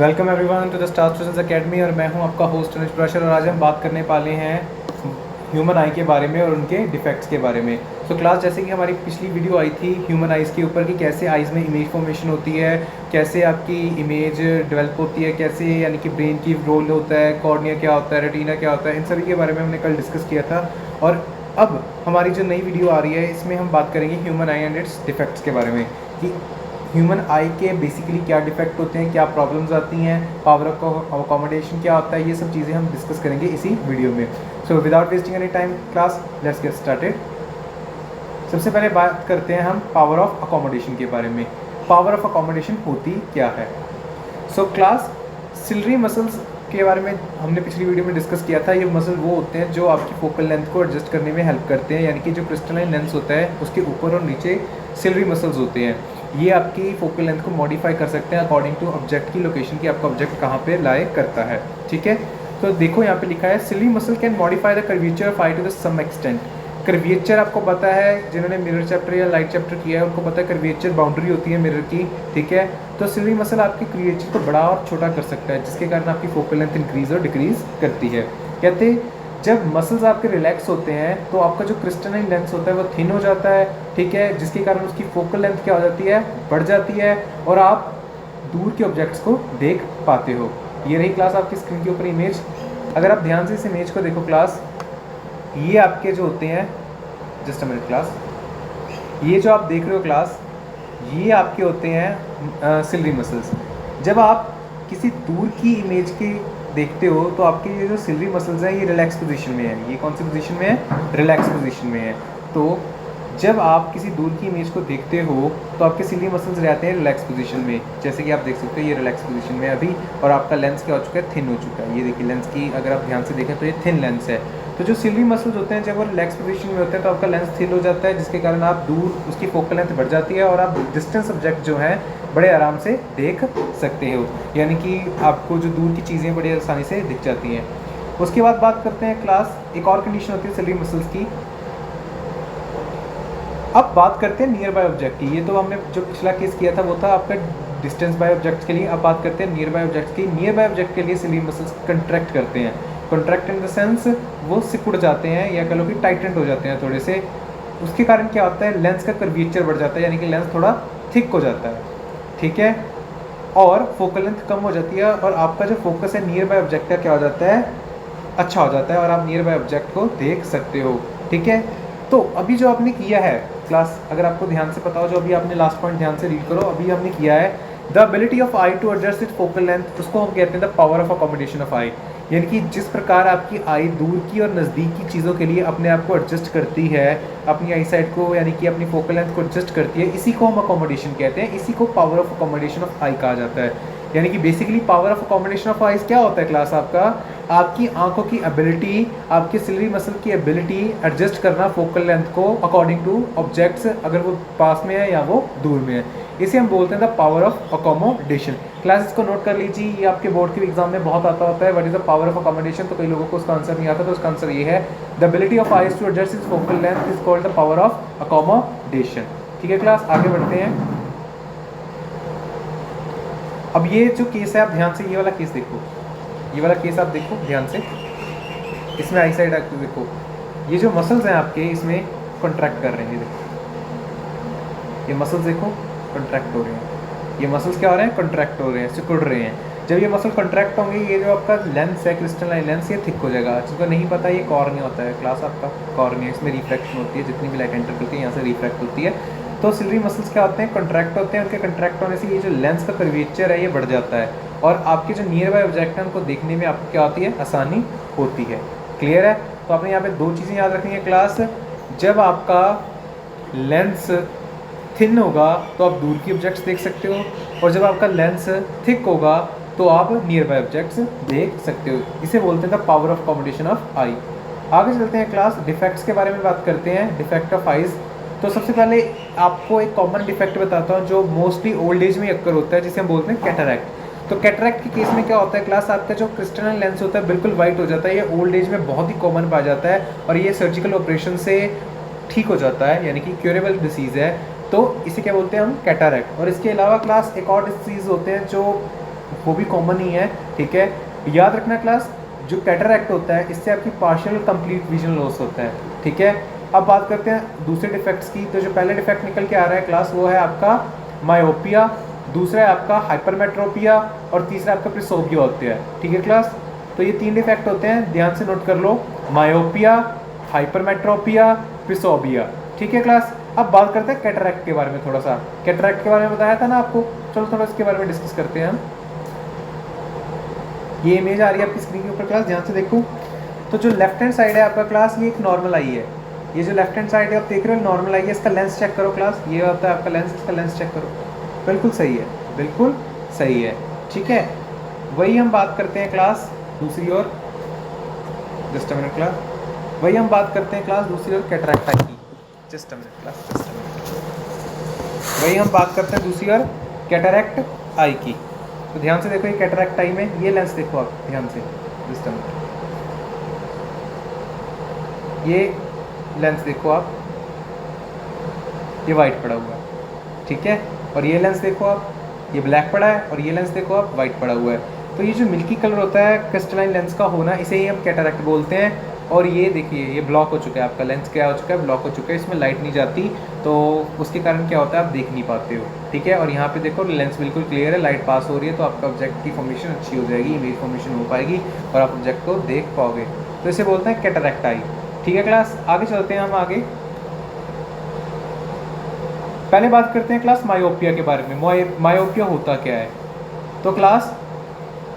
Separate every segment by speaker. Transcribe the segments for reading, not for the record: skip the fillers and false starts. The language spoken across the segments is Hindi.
Speaker 1: Welcome everyone to the star students academy और मैं हूं आपका होस्ट अनुज प्रशर और आज हम बात करने वाले हैं ह्यूमन आई के बारे में और उनके डिफेक्ट्स के बारे में। तो क्लास जैसे कि हमारी पिछली वीडियो आई थी ह्यूमन आइज़ के ऊपर कि कैसे आइज़ में इमेज फॉर्मेशन होती है, कैसे आपकी इमेज डेवलप होती है, कैसे यानी कि ब्रेन की रोल होता है, कॉर्निया क्या होता है, रेटिना क्या होता है, इन सभी के बारे में हमने कल डिस्कस किया था। और अब हमारी जो नई वीडियो आ रही है इसमें हम बात करेंगे human I and it's defects के बारे में कि ह्यूमन आई के बेसिकली क्या डिफेक्ट होते हैं, क्या प्रॉब्लम्स आती हैं, पावर ऑफ अकोमोडेशन क्या होता है, ये सब चीज़ें हम डिस्कस करेंगे इसी वीडियो में। So without wasting any time class let's get started. सबसे पहले बात करते हैं हम पावर ऑफ अकोमोडेशन के बारे में। पावर ऑफ अकोमोडेशन होती क्या है? सो क्लास सिलरी मसल्स के बारे में हमने पिछली वीडियो में डिस्कस किया था। ये मसल वो होते हैं जो आपकी फोकल लेंथ को एडजस्ट करने में हेल्प करते हैं, यानी कि जो क्रिस्टलाइन लेंस होता है उसके ऊपर और नीचे सिलरी मसल्स होते हैं। ये आपकी फोकल लेंथ को मॉडिफाई कर सकते हैं अकॉर्डिंग टू ऑब्जेक्ट की लोकेशन की, आपका ऑब्जेक्ट कहाँ पे लाए करता है। ठीक है, तो देखो यहाँ पे लिखा है ciliary muscle can modify the curvature of eye to the some extent. Curvature आपको पता है, जिन्होंने मिरर चैप्टर या लाइट चैप्टर किया है उनको पता है कर्वेचर बाउंड्री होती है मिरर की। ठीक है, तो सिलरी मसल आपकी कर्वेचर को बड़ा और छोटा कर सकता है, जिसके कारण आपकी फोकल लेंथ इंक्रीज और डिक्रीज करती है। कहते जब मसल्स आपके रिलैक्स होते हैं तो आपका जो क्रिस्टलाइन लेंस होता है वो थिन हो जाता है। ठीक है, जिसके कारण उसकी फोकल लेंथ क्या हो जाती है, बढ़ जाती है और आप दूर के ऑब्जेक्ट्स को देख पाते हो। ये रही क्लास आपकी स्क्रीन के ऊपर इमेज। अगर आप ध्यान से इस इमेज को देखो क्लास, ये आपके जो होते हैं, जस्ट अ मिनट क्लास, ये जो आप देख रहे हो क्लास, ये आपके होते हैं सिलरी मसल्स। जब आप किसी दूर की इमेज की देखते हो तो आपके ये जो सिलरी मसल्स हैं ये रिलैक्स पोजीशन में है। ये कौन सी पोजीशन में है? रिलैक्स पोजीशन में है। तो जब आप किसी दूर की इमेज को देखते हो तो आपके सिलरी मसल्स रहते हैं रिलैक्स पोजीशन में, जैसे कि आप देख सकते हो ये रिलैक्स पोजीशन में है अभी, और आपका लेंस क्या हो चुका है, थिन हो चुका है। ये देखिए लेंस की अगर आप ध्यान से देखें तो ये थिन लेंस है। तो जो सिलरी मसल्स होते हैं जब वो रिलैक्स पोजीशन में होते हैं तो आपका लेंस थिन हो जाता है, जिसके कारण आप दूर उसकी फोकल लेंथ बढ़ जाती है और आप डिस्टेंस ऑब्जेक्ट जो है बड़े आराम से देख सकते हो, यानी कि आपको जो दूर की चीज़ें बड़ी आसानी से दिख जाती हैं। उसके बाद बात करते हैं क्लास, एक और कंडीशन होती है सिलरी मसल्स की। अब बात करते हैं नियर बाय ऑब्जेक्ट की। ये तो हमने जो पिछला केस किया था वो था आपका डिस्टेंस बाय ऑब्जेक्ट के लिए। अब बात करते हैं नियर बाय ऑब्जेक्ट की। नियर बाय ऑब्जेक्ट के लिए सिलरी मसल्स कंट्रैक्ट करते हैं। कंट्रैक्ट इन द सेंस वो सिकुड़ जाते हैं या कह लो कि टाइटेंड हो जाते हैं थोड़े से। उसके कारण क्या होता है, लेंस का कर्वेचर बढ़ जाता है, यानी कि लेंस थोड़ा थिक हो जाता है। ठीक है, और फोकल लेंथ कम हो जाती है और आपका जो फोकस है नियर बाय ऑब्जेक्ट का क्या हो जाता है, अच्छा हो जाता है और आप नियर बाय ऑब्जेक्ट को देख सकते हो। ठीक है, तो अभी जो आपने किया है क्लास, अगर आपको ध्यान से पता हो, जो अभी आपने लास्ट पॉइंट ध्यान से रीड करो, अभी हमने किया है the ability of eye to adjust it focal length, उसको हम कहते हैं the power of accommodation of eye. यानी कि जिस प्रकार आपकी आई दूर की और नज़दीक की चीज़ों के लिए अपने आप को एडजस्ट करती है, अपनी आई साइड को यानी कि अपनी फोकल लेंथ को एडजस्ट करती है, इसी को हम अकोमोडेशन कहते हैं, इसी को पावर ऑफ अकोमोडेशन ऑफ आई कहा जाता है। यानी कि basically power of accommodation of eyes क्या होता है क्लास, आपकी आंखों की एबिलिटी, आपके सिलरी मसल की एबिलिटी एडजस्ट करना फोकल लेंथ को अकॉर्डिंग टू ऑब्जेक्ट्स, अगर वो पास में है या वो दूर में है। इसे हम बोलते हैं the power of accommodation. Class इसको नोट कर लीजिए, ये आपके बोर्ड के एग्जाम में बहुत आता होता है, what is the power of accommodation. तो कई लोगों को उसका आंसर नहीं आता, तो उसका आंसर ये है the ability of eyes to adjust its focal length is called the power of accommodation. ठीक है क्लास, आगे बढ़ते हैं। अब ये जो केस है आप ध्यान से ये वाला केस देखो, ये वाला केस आप देखो ध्यान से, इसमें आई साइड आपको देखो, ये जो मसल्स हैं आपके इसमें कॉन्ट्रैक्ट कर रहे हैं। ये देखो, ये मसल्स देखो कॉन्ट्रैक्ट हो रहे हैं, ये मसल्स क्या हो रहे हैं, कॉन्ट्रैक्ट हो रहे हैं, सिकुड़ रहे हैं। जब ये मसल कॉन्ट्रैक्ट होंगे, ये जो आपका लेंस है क्रिस्टलाइन लेंस, ये थिक हो जाएगा। जिसको नहीं पता ये कॉर्निया होता है क्लास, आपका कॉर्निया, इसमें रिफ्रैक्शन होती है, जितनी भी लाइट एंटर करती है यहाँ से रिफ्रैक्ट होती है। तो सिलरी मसल्स क्या होते हैं, कॉन्ट्रैक्ट होते हैं, उनके कॉन्ट्रैक्ट होने से ये जो लेंस का कर्वेचर है ये बढ़ जाता है और आपके जो नियर बाय ऑब्जेक्ट है उनको देखने में आपको क्या होती है, आसानी होती है। क्लियर है? तो आपने यहाँ पे दो चीज़ें याद रखनी है क्लास, जब आपका लेंस थिन होगा तो आप दूर की ऑब्जेक्ट्स देख सकते हो, और जब आपका लेंस थिक होगा तो आप नियर बाय ऑब्जेक्ट्स देख सकते हो। इसे बोलते हैं the power of accommodation of eye. आगे चलते हैं क्लास, डिफेक्ट्स के बारे में बात करते हैं, डिफेक्ट ऑफ आइज़। तो सबसे पहले आपको एक कॉमन डिफेक्ट बताता हूँ जो मोस्टली ओल्ड एज में अक्कर होता है, जिसे हम बोलते हैं कैटरैक्ट। तो कैटरैक्ट के केस में क्या होता है क्लास, आपका जो क्रिस्टलाइन लेंस होता है बिल्कुल वाइट हो जाता है। ये ओल्ड एज में बहुत ही कॉमन पाया जाता है और ये सर्जिकल ऑपरेशन से ठीक हो जाता है, यानी कि क्यूरेबल डिसीज़ है। तो इसे क्या बोलते हैं हम, कैटरैक्ट। और इसके अलावा क्लास एक और डिसीज़ होते हैं जो वो भी कॉमन ही है, ठीक है। याद रखना क्लास, जो कैटरैक्ट होता है इससे आपकी पार्शियल कंप्लीट विजन लॉस होता है, ठीक है। अब बात करते हैं दूसरे डिफेक्ट्स की। तो जो पहले डिफेक्ट निकल के आ रहा है क्लास वो है आपका मायोपिया, दूसरा है आपका हाइपरमेट्रोपिया और तीसरा आपका प्रिसोपिया होता है, ठीक है क्लास। तो ये 3 डिफेक्ट होते हैं, ध्यान से नोट कर लो, मायोपिया, हाइपरमेट्रोपिया, प्रिसोपिया, ठीक है क्लास। अब बात करते हैं कैटरैक्ट के बारे में। थोड़ा सा कैटरैक्ट के बारे में बताया था ना आपको, चलो थोड़ा इसके बारे में डिस्कस करते हैं हम। ये इमेज आ रही है आपकी स्क्रीन के ऊपर क्लास, ध्यान से देखो। तो जो लेफ्ट हैंड साइड है आपका क्लास, ये एक नॉर्मल आई है। ये जो लेफ्ट हैंड साइड है आप देख रहे हो नॉर्मल आई है, इसका लेंस चेक करो क्लास, ये होता है आपका लेंस, इसका लेंस चेक करो, बिल्कुल सही है, बिल्कुल सही है, ठीक है। वही हम बात करते हैं क्लास दूसरी ओर, जस्ट अ मिनट क्लास, वही हम बात करते हैं क्लास दूसरी ओर कैटरैक्ट आई की, just a minute class, just a minute. वही हम बात करते हैं दूसरी ओर कैटरैक्ट आई की। तो ध्यान से देखो, ये कैटरैक्ट आई में ये लेंस देखो आप ध्यान से, जस्ट अ मिनट, ये लेंस देखो आप, ये वाइट पड़ा हुआ है, ठीक है। और ये लेंस देखो आप, ये ब्लैक पड़ा है, और ये लेंस देखो आप वाइट पड़ा हुआ है। तो ये जो मिल्की कलर होता है क्रिस्टलाइन लेंस का होना, इसे ही हम कैटरैक्ट बोलते हैं। और ये देखिए ये ब्लॉक हो चुका है, आपका लेंस क्या हो चुका है, ब्लॉक हो चुका है, इसमें लाइट नहीं जाती, तो उसके कारण क्या होता है आप देख नहीं पाते हो, ठीक है। और यहाँ पे देखो लेंस बिल्कुल क्लियर है, लाइट पास हो रही है, तो आपका ऑब्जेक्ट की फॉर्मेशन अच्छी हो जाएगी, इमेज फॉर्मेशन हो पाएगी और आप ऑब्जेक्ट को देख पाओगे। तो इसे बोलते हैं कैटरैक्ट आई, ठीक है क्लास। आगे चलते हैं हम आगे। पहले बात करते हैं क्लास मायोपिया के बारे में। मायोपिया होता क्या है? तो क्लास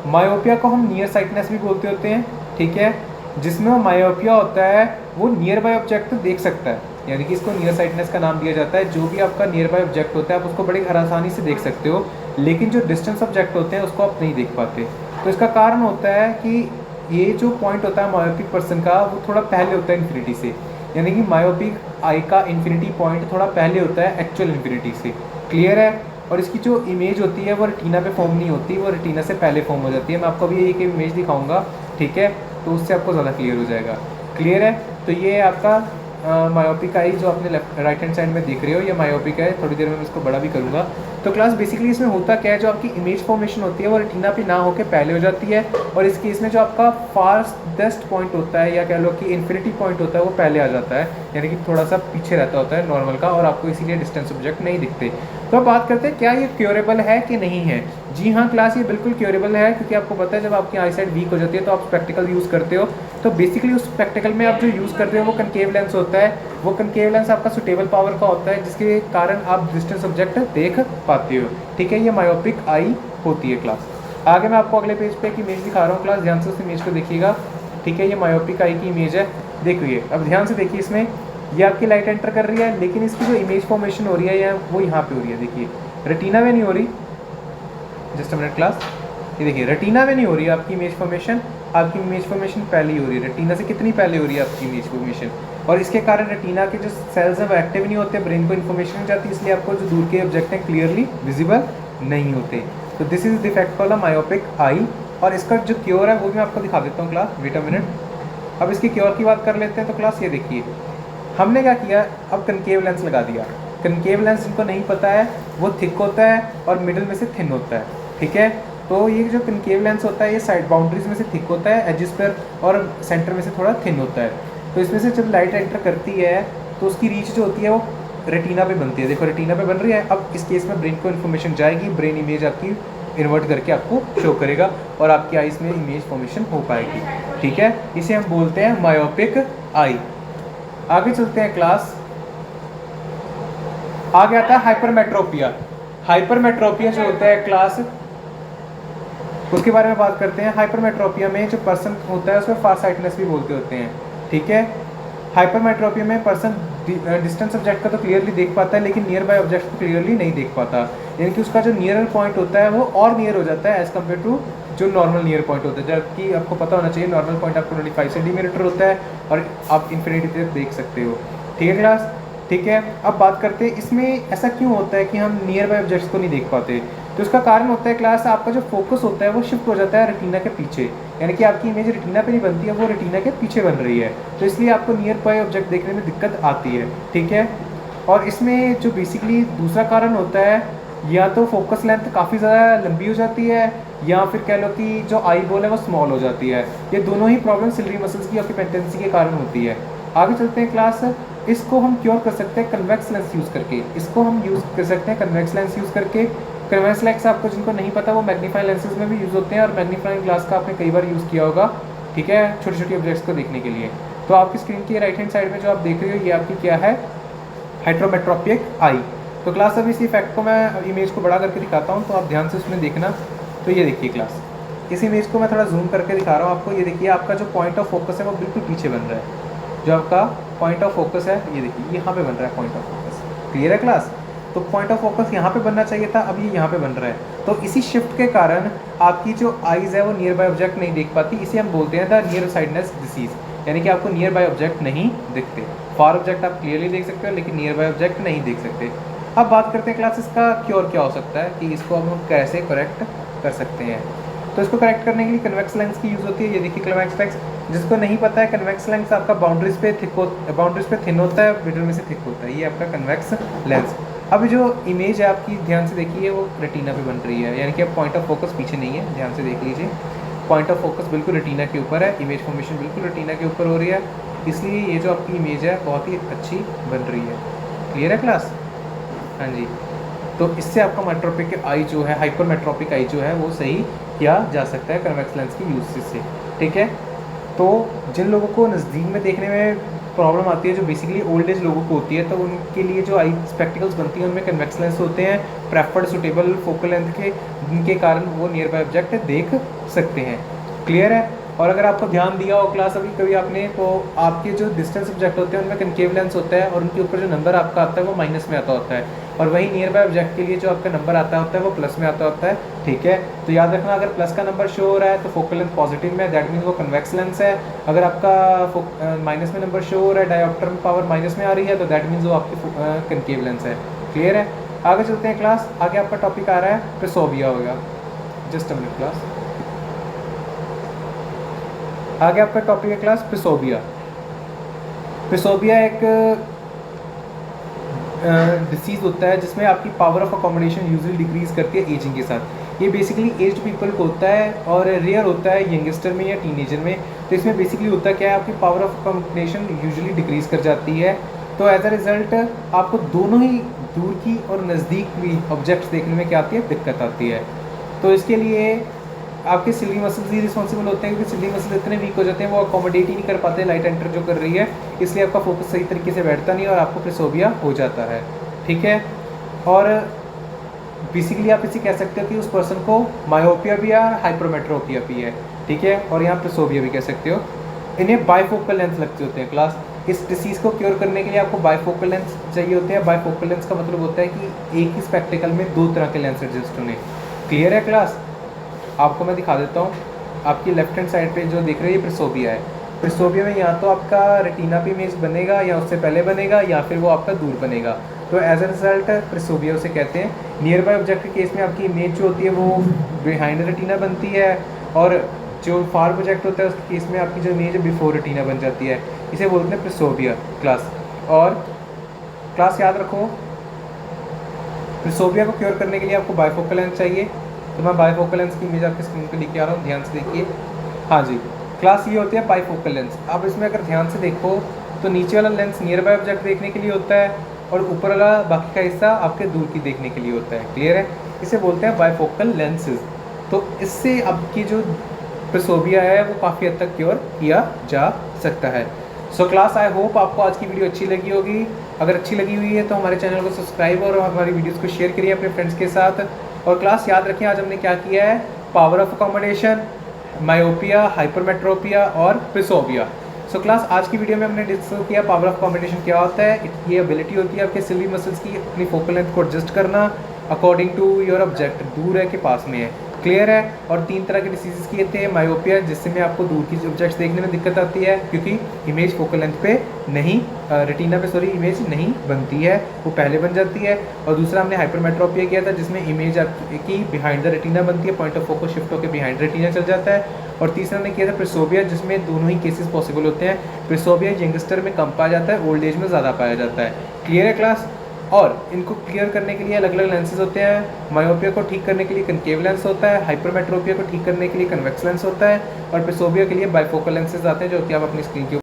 Speaker 1: मायोपिया को हम नियर साइटनेस भी बोलते होते हैं, ठीक है। जिसमें मायोपिया होता है वो नियर बाय ऑब्जेक्ट तो देख सकता है, यानी कि इसको नियर साइटनेस का नाम दिया जाता है। जो भी आपका नियर बाय ऑब्जेक्ट होता है आप उसको बड़ी आसानी से देख सकते हो, लेकिन जो डिस्टेंस ऑब्जेक्ट होते हैं उसको आप नहीं देख पाते। तो इसका कारण होता है कि ये जो पॉइंट होता है मायोपिक पर्सन का, वो थोड़ा पहले होता है इन्फिनिटी से, यानी कि मायोपिक आई का इन्फिनिटी पॉइंट थोड़ा पहले होता है एक्चुअल इन्फिनिटी से, क्लियर है। और इसकी जो इमेज होती है वो रेटिना पे फॉर्म नहीं होती, वो रेटिना से पहले फॉर्म हो जाती है। मैं आपको अभी एक इमेज दिखाऊंगा, ठीक है, तो उससे आपको ज़्यादा क्लियर हो जाएगा, क्लियर है। तो ये है आपका मायोपिक आई जो आपने राइट हैंड साइड में देख रहे हो, ये मायोपिक है। थोड़ी देर में मैं इसको बड़ा भी करूँगा। तो क्लास बेसिकली इसमें होता क्या है, जो आपकी इमेज फॉर्मेशन होती है वो रेटिना पे ना होकर पहले हो जाती है, और इस केस में जो आपका फारस्ट पॉइंट होता है या कह लो कि इन्फिनिटी पॉइंट होता है वो पहले आ जाता है, यानी कि थोड़ा सा पीछे रहता होता है नॉर्मल का, और आपको इसीलिए डिस्टेंस ऑब्जेक्ट नहीं दिखते। तो अब बात करते हैं क्या ये क्योरेबल है कि नहीं है। जी हाँ क्लास, ये बिल्कुल क्योरेबल है, क्योंकि आपको पता है जब आपकी आई साइड वीक हो जाती है तो आप स्पेक्टिकल यूज़ करते हो। तो बेसिकली उस स्पेक्टिकल में आप जो यूज़ करते हो वो कनकेव लेंस होता है, वो कनकेव लेंस आपका सुटेबल पावर का होता है, जिसके कारण आप डिस्टेंस ऑब्जेक्ट देख पाते हो, ठीक है। ये मायोपिक आई होती है क्लास। आगे मैं आपको अगले पेज पे एक इमेज दिखा रहा हूँ क्लास, ध्यान से उस इमेज को देखिएगा, ठीक है। ये मायोपिक आई की इमेज है, देखिए अब ध्यान से देखिए, इसमें ये आपकी लाइट एंटर कर रही है, लेकिन इसकी जो इमेज फॉर्मेशन हो रही है या वो यहाँ पे हो रही है, देखिए रेटिना में नहीं हो रही, जस्ट अ मिनट क्लास, ये देखिए रेटिना में नहीं हो रही है आपकी इमेज फॉर्मेशन, आपकी इमेज फॉर्मेशन पहले ही हो रही है, रेटिना से कितनी पहले हो रही है आपकी इमेज फॉर्मेशन। और इसके कारण रेटिना के जो सेल्स हैं वो एक्टिव नहीं होते, ब्रेन को इन्फॉर्मेशन नहीं जाती, इसलिए आपको जो दूर के ऑब्जेक्ट हैं क्लियरली विजिबल नहीं होते। तो this is defect called myopic eye, और इसका जो क्योर है वो भी मैं आपको दिखा देता हूँ क्लास, वेट अ मिनट। अब इसकी क्योर की बात कर लेते हैं। तो क्लास ये देखिए हमने क्या किया, अब कनकेव लेंस लगा दिया। कनकेव लेंस जिनको नहीं पता है वो थिक होता है और मिडिल में से थिन होता है, ठीक है। तो ये जो कनकेव लेंस होता है ये साइड बाउंड्रीज में से थिक होता है एजिस पर, और सेंटर में से थोड़ा थिन होता है। तो इसमें से जब लाइट एंटर करती है तो उसकी रीच जो होती है वो रेटिना पे बनती है, देखो रेटिना पे बन रही है। अब इस केस में ब्रेन को इन्फॉर्मेशन जाएगी, ब्रेन इमेज आपकी इन्वर्ट करके आपको शो करेगा और आपकी आईज में इमेज फॉर्मेशन हो पाएगी, ठीक है। इसे हम बोलते हैं मायोपिक आई। आगे चलते हैं क्लास, आगे आता है हाइपरमेट्रोपिया। हाइपरमेट्रोपिया जो होता है क्लास, उसके बारे में बात करते हैं। हाइपरमेट्रोपिया में जो पर्सन होता है उसको फार साइटनेस भी बोलते होते हैं, ठीक है। हाइपरमेट्रोपिया में पर्सन डिस्टेंस ऑब्जेक्ट का तो क्लियरली देख पाता है, लेकिन नियर बाय ऑब्जेक्ट को क्लियरली नहीं देख पाता, यानी कि उसका जो नियरर पॉइंट होता है वो और नियर हो जाता है एज कम्पेयर टू जो नॉर्मल नियर पॉइंट होता है। जबकि आपको पता होना चाहिए नॉर्मल पॉइंट आपको 25 सेंटीमीटर होता है और आप इन्फिनिटी तक देख सकते हो, ठीक है क्लास, ठीक है। अब बात करते हैं इसमें ऐसा क्यों होता है कि हम नियर बाय ऑब्जेक्ट्स को नहीं देख पाते। तो इसका कारण होता है क्लास, आपका जो फोकस होता है वो शिफ्ट हो जाता है रेटिना के पीछे, यानी कि आपकी इमेज रेटिना पे नहीं बनती है, वो रेटिना के पीछे बन रही है, तो इसलिए आपको नियर बाय ऑब्जेक्ट देखने में दिक्कत आती है, ठीक है। और इसमें जो बेसिकली दूसरा कारण होता है या तो फोकस लेंथ काफ़ी ज़्यादा लंबी हो जाती है, या फिर कह लो कि जो आई बॉल है वो स्मॉल हो जाती है। ये दोनों ही प्रॉब्लम सिलरी मसल्स की ऑक्यूपेंटेंसी के कारण होती है। आगे चलते हैं क्लास। इसको हम क्योर कर सकते हैं कन्वेक्स लेंस यूज़ करके। इसको हम यूज़ कर सकते हैं कन्वेक्स लेंस यूज़ करके। कन्वेक्स लेंस आपको जिनको नहीं पता वो मैग्नीफाइंग लेंसेज में भी यूज़ होते हैं, और मैग्नीफाइंग ग्लास का आपने कई बार यूज़ किया होगा, ठीक है, छोटी छोटी ऑब्जेक्ट्स को देखने के लिए। तो आपकी स्क्रीन की राइट हैंड साइड में जो आप देख रहे हो ये आपकी क्या है, हाइड्रोमेट्रोपिक आई। तो क्लास अब इस इफेक्ट को मैं इमेज को बड़ा करके दिखाता हूँ, तो आप ध्यान से उसमें देखना। तो ये देखिए क्लास, इस इमेज को मैं थोड़ा जूम करके दिखा रहा हूँ आपको। ये देखिए आपका जो पॉइंट ऑफ फोकस है वो बिल्कुल पीछे बन रहा है। जो आपका पॉइंट ऑफ फोकस है ये देखिए यहाँ पे बन रहा है पॉइंट ऑफ फोकस। क्लियर है क्लास? तो पॉइंट ऑफ फोकस यहाँ पे बनना चाहिए था, अब ये यहाँ पे बन रहा है। तो इसी शिफ्ट के कारण आपकी जो आईज है वो नियर बाय ऑब्जेक्ट नहीं देख पाती। इसे हम बोलते हैं द नियर साइडनेस डिसीज, यानी कि आपको नियर बाय ऑब्जेक्ट नहीं दिखते। फार ऑब्जेक्ट आप क्लियरली देख सकते हो लेकिन नियर बाय ऑब्जेक्ट नहीं देख सकते। अब बात करते हैं क्लास इसका क्योर क्या हो सकता है, कि इसको अब हम कैसे करेक्ट कर सकते हैं। तो इसको करेक्ट करने के लिए कन्वेक्स लेंस की यूज़ होती है। ये देखिए कन्वेक्स लेंस, जिसको नहीं पता है कन्वेक्स लेंस आपका बाउंड्रीज पे थिन होता है, मिडल में से थिक होता है। ये आपका कन्वेक्स लेंस। अब जो इमेज है आपकी ध्यान से देखिए वो रेटिना पे बन रही है, यानी कि अब पॉइंट ऑफ फोकस पीछे नहीं है। ध्यान से देख लीजिए, पॉइंट ऑफ फोकस बिल्कुल रेटिना के ऊपर है, इमेज फॉर्मेशन बिल्कुल रेटिना के ऊपर हो रही है, इसलिए ये जो आपकी इमेज है बहुत ही अच्छी बन रही है। क्लियर है क्लास? हाँ जी। तो इससे आपका मेट्रोपिक आई जो है, हाइपर मेट्रोपिक आई जो है वो सही किया जा सकता है कन्वेक्स लेंस की यूज से, ठीक है। तो जिन लोगों को नज़दीक में देखने में प्रॉब्लम आती है, जो बेसिकली ओल्ड एज लोगों को होती है, तो उनके लिए जो आई स्पेक्टिकल्स बनती हैं उनमें कन्वेक्स लेंस होते हैं प्रेफर्ड सुटेबल फोकल लेंथ के, जिनके कारण वो नियर बाय ऑब्जेक्ट देख सकते हैं। क्लियर है? और अगर आपको ध्यान दिया हो क्लास अभी कभी आपने, तो आपके जो डिस्टेंस ऑब्जेक्ट होते हैं उनमें कनकेव लेंस होता है, और उनके ऊपर जो नंबर आपका आता है वो माइनस में आता होता है, और वहीं नियर बाय ऑब्जेक्ट के लिए जो आपका नंबर आता होता है वो प्लस में आता होता है, ठीक है। तो याद रखना, अगर प्लस का नंबर शो हो रहा है तो फोकल लेंथ पॉजिटिव में, दैट मीन्स वो कन्वेक्स लेंस है। अगर आपका माइनस में नंबर शो हो रहा है, डायोप्टर पावर माइनस में आ रही है, तो दैट मीन्स वो आपकी कनकेव लेंस है। क्लियर है? आगे चलते हैं क्लास। आगे आपका टॉपिक आ रहा है प्रेसोबिया होगा। Just a minute class. आगे आपका टॉपिक है क्लास प्रेसोबिया। प्रेसोबिया एक डिसीज़ होता है जिसमें आपकी power of accommodation usually decrease करती है एजिंग के साथ। ये बेसिकली एज्ड पीपल को होता है और रेयर होता है यंगस्टर में या टीनेजर में। तो इसमें बेसिकली होता क्या है, आपकी power of accommodation usually decrease कर जाती है। तो एज अ रिज़ल्ट आपको दोनों ही दूर की और नज़दीक भी ऑब्जेक्ट्स देखने में क्या आती है, दिक्कत आती है। तो इसके लिए आपके सिली मसल्स ही रिस्पॉन्सिबल होते हैं, क्योंकि सिली मसल इतने वीक हो जाते हैं वो अकोमोडेट ही नहीं कर पाते लाइट एंटर जो कर रही है, इसलिए आपका फोकस सही तरीके से बैठता नहीं और आपको प्रेसोबिया हो जाता है, ठीक है। और बेसिकली आप इसे कह सकते हो कि उस पर्सन को मायोपिया भी है, हाइपरमेट्रोपिया भी है, ठीक है, और यहाँ प्रेसोबिया भी कह सकते हो। इन्हें बाइफोकल लेंस लगते होते हैं क्लास। इस डिसीज़ को क्योर करने के लिए आपको बाइफोकल लेंस चाहिए होते हैं। बाइफोकल लेंस का मतलब होता है कि एक ही स्पेक्टिकल में दो तरह के लेंस एडजस्ट होने। क्लियर है क्लास? आपको मैं दिखा देता हूँ। आपकी लेफ्ट हैंड साइड पे जो दिख रही है प्रेसोबिया है। प्रेसोबिया में या तो आपका रेटिना पे इमेज बनेगा, या उससे पहले बनेगा, या फिर वो आपका दूर बनेगा। तो एज अ रिजल्ट प्रेसोबिया उसे कहते हैं। नियर बाय ऑब्जेक्ट के केस में आपकी इमेज जो होती है वो बिहाइंड रेटिना बनती है, और जो फार प्रोजेक्ट होता है उसके केस में आपकी जो इमेज है बिफोर रेटिना बन जाती है। इसे बोलते हैं प्रेसोबिया क्लास। और क्लास याद रखो, प्रेसोबिया को क्योर करने के लिए आपको बाइफोकल लेंस चाहिए। तो मैं बाइफोकल लेंस की इमेज आपकी स्क्रीन पे लेके आ रहा हूँ, ध्यान से देखिए। हाँ जी, क्लास ये होती है बाइफोकल लेंस। अब इसमें अगर ध्यान से देखो तो नीचे वाला लेंस नियर बाय ऑब्जेक्ट देखने के लिए होता है, और ऊपर वाला बाकी का हिस्सा आपके दूर की देखने के लिए होता है। क्लियर है? इसे बोलते हैं बाइफोकल लेंसेज। तो इससे आपकी जो प्रेसोबिया है वो काफ़ी हद तक क्योर किया जा सकता है। सो क्लास, आई होप आपको आज की वीडियो अच्छी लगी होगी। अगर अच्छी लगी हुई है तो हमारे चैनल को सब्सक्राइब और हमारी वीडियोज़ को शेयर करिए अपने फ्रेंड्स के साथ। और क्लास याद रखें, आज हमने क्या किया है, power of accommodation, myopia, hypermetropia और प्रेसोबिया। सो क्लास, आज की वीडियो में हमने डिस्कस किया पावर ऑफ अकोमोडेशन क्या होता है। ये एबिलिटी होती है आपके सिली मसल्स की अपनी फोकल लेंथ को एडजस्ट करना अकॉर्डिंग टू योर ऑब्जेक्ट, दूर है कि पास में है। क्लियर है? और तीन तरह के डिसीजेस किए थे। मायोपिया, जिससे में आपको दूर की ऑब्जेक्ट्स देखने में दिक्कत आती है, क्योंकि इमेज फोकल लेंथ पे नहीं, रेटिना पे सॉरी इमेज नहीं बनती है, वो पहले बन जाती है। और दूसरा हमने हाइपरमेट्रोपिया किया था, जिसमें इमेज आपकी बिहाइंड द रेटिना बनती है, पॉइंट ऑफ फोकस शिफ्ट होकर बिहाइंड रेटिना चल जाता है। और तीसरा हमने किया था प्रेसोबिया, जिसमें दोनों ही केसेस पॉसिबल होते हैं। प्रेसोबिया यंगस्टर में कम पाया जाता है, ओल्ड एज में ज़्यादा पाया जाता है। क्लियर है क्लास? और इनको क्लियर करने के लिए अलग अलग लेंसेज होते हैं। मायोपिया को ठीक करने के लिए कनकेव लेंस होता है, हाइपरमेट्रोपिया को ठीक करने के लिए कन्वेक्स लेंस होता है, और प्रेसोबिया के लिए बाइफोकल लेंसेज आते हैं जो कि आप अपनी स्क्रीन के